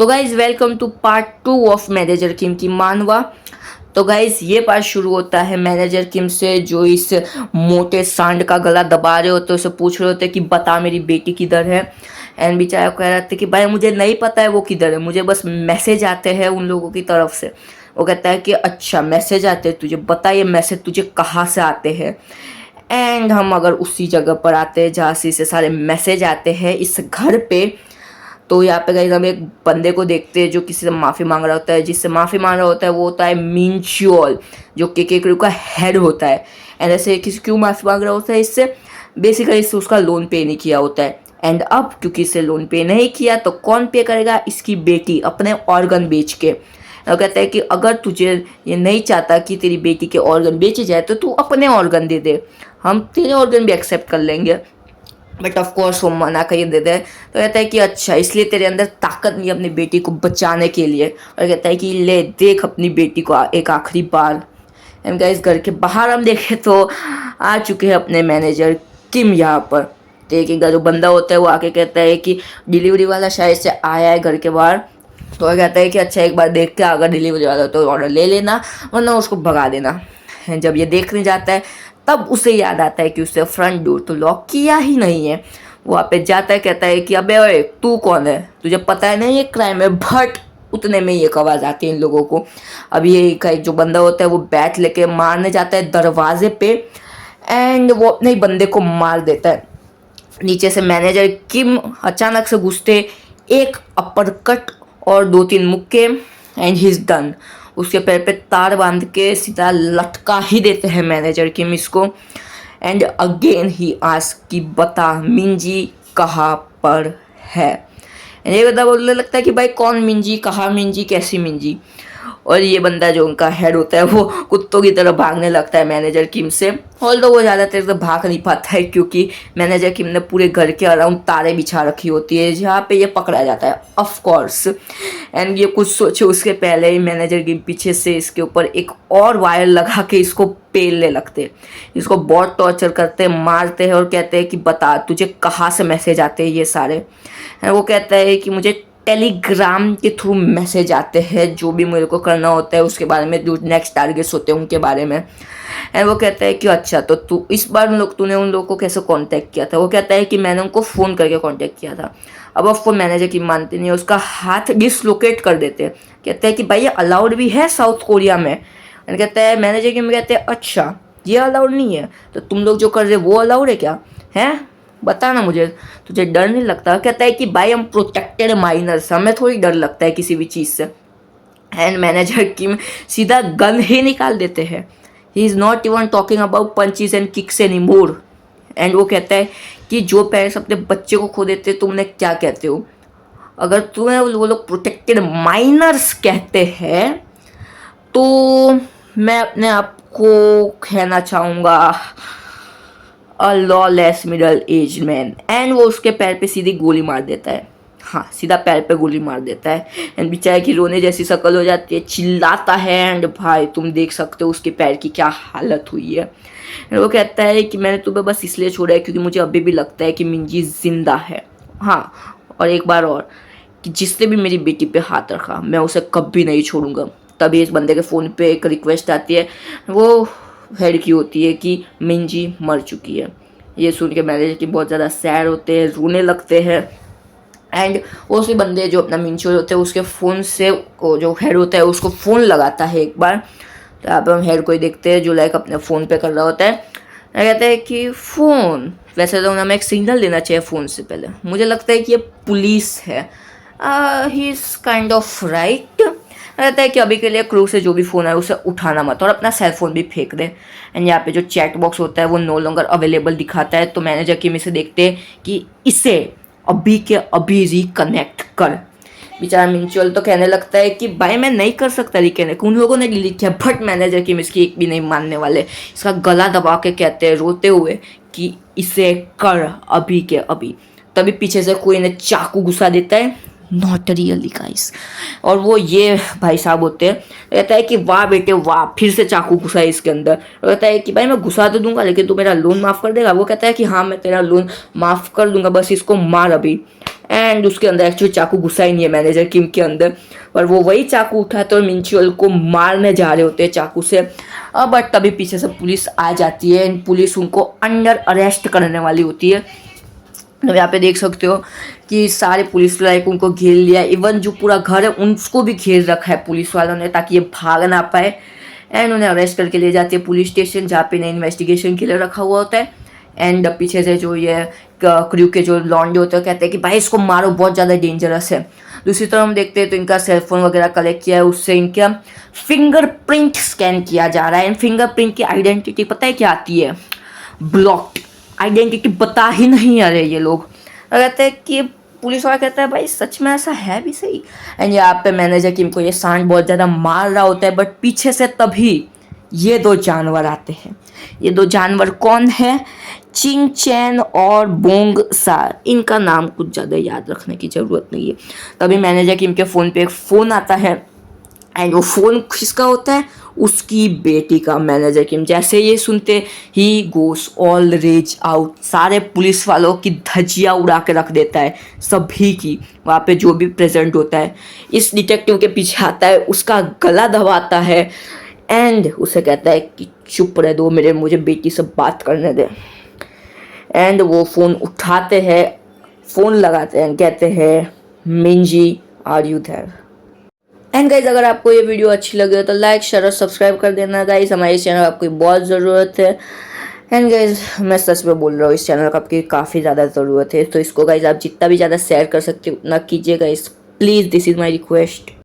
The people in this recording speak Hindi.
तो guys welcome to part 2 of manager Kim की मानवा। तो गाइज ये पार्ट शुरू होता है मैनेजर किम से, जो इस मोटे सांड का गला दबा रहे होते हैं, उसे पूछ रहे होते हैं कि बता मेरी बेटी किधर है। एंड बेचारा कह रहा था कि भाई मुझे नहीं पता है वो किधर है, मुझे बस मैसेज आते हैं उन लोगों की तरफ से। वो कहता है कि अच्छा मैसेज आते हैं तुझे, बता ये मैसेज तुझे कहाँ से आते हैं। एंड हम अगर उसी जगह पर आते हैं जहाँ से सारे मैसेज आते हैं, इस घर पे। तो यहाँ पे गाइस हम एक बंदे को देखते हैं जो किसी से माफ़ी मांग रहा होता है। जिससे माफ़ी मांग रहा होता है वो होता है मिंचुअल, जो के क्रू का हेड होता है। एंड ऐसे किसी क्यों माफ़ी मांग रहा होता है इससे, बेसिकली इससे उसका लोन पे नहीं किया होता है। एंड अब क्योंकि इससे लोन पे नहीं किया तो कौन पे करेगा, इसकी बेटी अपने ऑर्गन बेच के। वो कहता है कि अगर तुझे ये नहीं चाहता कि तेरी बेटी के ऑर्गन बेचे जाए तो तू अपने ऑर्गन दे दे, हम तेरे ऑर्गन भी एक्सेप्ट कर लेंगे। बट ऑफ कोर्स वो मना कर देते हैं। तो कहता है कि अच्छा इसलिए तेरे अंदर ताकत नहीं अपनी बेटी को बचाने के लिए। और कहता है कि ले देख अपनी बेटी को एक आखिरी बार। एंड गाइस घर के बाहर हम देखें तो आ चुके हैं अपने मैनेजर किम यहाँ पर। देखिएगा जो बंदा होता है वो आके कहता है कि डिलीवरी वाला शायद से आया है घर के बाहर। तो वह कहता है कि अच्छा एक बार देख के अगर डिलीवरी वाला तो ऑर्डर ले लेना, वरना उसको भगा देना। जब ये देखने जाता है तब उसे याद आता है कि उससे फ्रंट डोर तो लॉक किया ही नहीं है। वो वहाँ पे जाता है, कहता है कि अबे ओए तू कौन है, तुझे पता है नहीं ये क्राइम है। बट उतने में ये आवाज़ आती है इन लोगों को। अब ये एक जो बंदा होता है वो बैट लेके मारने जाता है दरवाजे पे। एंड वो अपने ही बंदे को मार देता है। नीचे से मैनेजर किम अचानक से घुसते, एक अपर-कट और 2-3 मुक्के एंड ही इज डन। उसके पैर पे तार बांध के सीधा लटका ही देते हैं मैनेजर किम इसको। एंड अगेन ही आस्क कि बता मिंजी कहाँ पर है। ये बंदा बोलने लगता है कि भाई कौन मिंजी, कहाँ मिंजी, कैसी मिंजी। और ये बंदा जो उनका हेड होता है वो कुत्तों की तरह भागने लगता है मैनेजर किम से। ऑल्दो वो ज़्यादातर तो भाग नहीं पाता है क्योंकि मैनेजर किम ने पूरे घर के अराउंड तारे बिछा रखी होती है जहाँ पे ये पकड़ा जाता है ऑफ कोर्स। एंड ये कुछ सोचे उसके पहले ही मैनेजर किम पीछे से इसके ऊपर एक और वायर लगा के इसको पेलने लगते, इसको बहुत टॉर्चर करते हैं, मारते हैं और कहते हैं कि बता तुझे कहाँ से मैसेज आते हैं ये सारे। वो कहता है कि मुझे टेलीग्राम के थ्रू मैसेज आते हैं, जो भी मेरे को करना होता है उसके बारे में, जो नेक्स्ट टारगेट्स होते हैं उनके बारे में। एंड वो कहता है कि अच्छा तो तू इस बार तूने उन लोगों को कैसे कांटेक्ट किया था। वो कहता है कि मैंने उनको फ़ोन करके कांटेक्ट किया था। अब ऑफ कोर्स मैनेजर की मानते नहीं है, उसका हाथ डिसलोकेट कर देते हैं। कहते हैं कि भाई ये अलाउड भी है साउथ कोरिया में। एंड कहता है मैनेजर की कहते हैं अच्छा ये अलाउड नहीं है तो तुम लोग जो कर रहे वो अलाउड है क्या, हैं बता ना मुझे, तुझे डर नहीं लगता। कहता है कि भाई हम प्रोटेक्टेड माइनर्स, हमें थोड़ी डर लगता है किसी भी चीज़ से। एंड मैनेजर की सीधा गन ही निकाल देते हैं। He is not even talking about punches and kicks any more. And वो कहता है कि जो पेरेंट्स अपने बच्चे को खो देते तुम उन्हें क्या कहते हो। अगर तुम्हें वो लोग प्रोटेक्टेड माइनर्स कहते हैं तो मैं अपने आप को कहना चाहूँगा a lawless middle age man. And वो उसके पैर पे सीधी गोली मार देता है। हाँ सीधा पैर पे गोली मार देता है। एंड बेचारे की रोने जैसी शक्ल हो जाती है, चिल्लाता है। एंड भाई तुम देख सकते हो उसके पैर की क्या हालत हुई है। एंड वो कहता है कि मैंने तुम्हें बस इसलिए छोड़ा है क्योंकि मुझे अभी भी लगता है कि मिंजी जिंदा है। हाँ और एक बार और कि जिसने भी मेरी बेटी पे हाथ रखा मैं उसे कभी नहीं छोड़ूंगा। तभी इस बंदे के फ़ोन पे एक रिक्वेस्ट आती है, वो हेड की होती है कि मिंजी मर चुकी है। ये सुन के मैनेजर की बहुत ज़्यादा सैड होते हैं, रोने लगते हैं। एंड वो उसी बंदे जो अपना मिंचुअल होते हैं उसके फ़ोन से वो जो हेड होता है उसको फ़ोन लगाता है एक बार। तो यहाँ पर हम हेड को ही देखते हैं जो लाइक अपने फ़ोन पे कर रहा होता है। कहता है कि फ़ोन वैसे तो हमें एक सिग्नल देना चाहिए फ़ोन से पहले, मुझे लगता है कि ये पुलिस है। He is kind of right. रहता है कि अभी के लिए क्रू से जो भी फ़ोन है उसे उठाना मत और अपना सेल फ़ोन भी फेंक दे। एंड यहाँ पे जो चैट बॉक्स होता है वो नो लॉन्गर अवेलेबल दिखाता है। तो मैनेजर की में से देखते हैं कि इसे अभी के अभी रिकनेक्ट कर। बेचारा मिंचुअल तो कहने लगता है कि भाई मैं नहीं कर सकता रिकनेक्ट, उन लोगों ने डिलीट किया। बट मैनेजर की इसकी एक भी नहीं मानने वाले, इसका गला दबा के कहते हैं रोते हुए कि इसे कर अभी के अभी। तभी पीछे से कोई इन्हें चाकू घुसा देता है। Not really guys. और वो ये भाई साहब होते हैं, कहता है कि वाह बेटे वाह, फिर से चाकू घुसा है इसके अंदर। कहता है कि भाई मैं घुसा तो दूंगा लेकिन तू मेरा लोन माफ़ कर देगा। वो कहता है कि हाँ मैं तेरा लोन माफ़ कर दूंगा, बस इसको मार अभी। एंड उसके अंदर एक्चुअली चाकू घुसा ही नहीं है मैनेजर किम के अंदर, पर वो वही चाकू उठाते और मिंचुअल को मारने जा रहे होते हैं चाकू से। बट तभी पीछे से पुलिस आ जाती है एंड पुलिस उनको अंडर अरेस्ट करने वाली होती है। तो यहाँ पे देख सकते हो कि सारे पुलिस लाइक उनको घेर लिया, इवन जो पूरा घर है उनको भी घेर रखा है पुलिस वालों ने ताकि ये भाग ना पाए। एंड उन्हें अरेस्ट करके ले जाती है पुलिस स्टेशन, जहाँ पे इन्हें इन्वेस्टिगेशन के लिए रखा हुआ होता है। एंड पीछे से जो ये क्रू के जो लॉन्डे होते हैं कहते हैं कि भाई इसको मारो, बहुत ज़्यादा डेंजरस है। दूसरी तरफ हम देखते हैं तो इनका सेलफोन वगैरह कलेक्ट किया है, उससे इनका फिंगरप्रिंट स्कैन किया जा रहा है। एंड फिंगरप्रिंट की आइडेंटिटी पता है क्या आती है? ब्लॉक्ड आइडेंटिटी बता ही नहीं आ रहे ये लोग। कहते हैं कि पुलिस वाला कहता है भाई सच में ऐसा है भी सही। एंड यहाँ पे मैनेजर किम को ये सांड बहुत ज़्यादा मार रहा होता है, बट पीछे से तभी ये दो जानवर आते हैं। ये दो जानवर कौन है? चिंग चैन और बोंग सा। इनका नाम कुछ ज़्यादा याद रखने की ज़रूरत नहीं है। तभी मैनेजर किम के फ़ोन पे एक फ़ोन आता है एंड वो फ़ोन किसका होता है? उसकी बेटी का। मैनेजर किम जैसे ये सुनते ही गोस ऑल रेज आउट, सारे पुलिस वालों की धज्जियाँ उड़ा के रख देता है, सभी की, वहाँ पे जो भी प्रेजेंट होता है। इस डिटेक्टिव के पीछे आता है, उसका गला दबाता है एंड उसे कहता है कि चुप रह दो, मुझे बेटी से बात करने दे। एंड वो फ़ोन उठाते हैं, फ़ोन लगाते हैं, कहते हैं Minji are you there. And guys अगर आपको ये वीडियो अच्छी लगे तो लाइक शेयर और सब्सक्राइब कर देना गाइज, हमारे इस चैनल आपको बहुत ज़रूरत है। एंड गाइज मैं सच में बोल रहा हूँ, इस चैनल को आपकी काफ़ी ज़्यादा ज़रूरत है, तो इसको गाइज आप जितना भी ज़्यादा शेयर कर सकते हो उतना कीजिए guys, please, this is my request.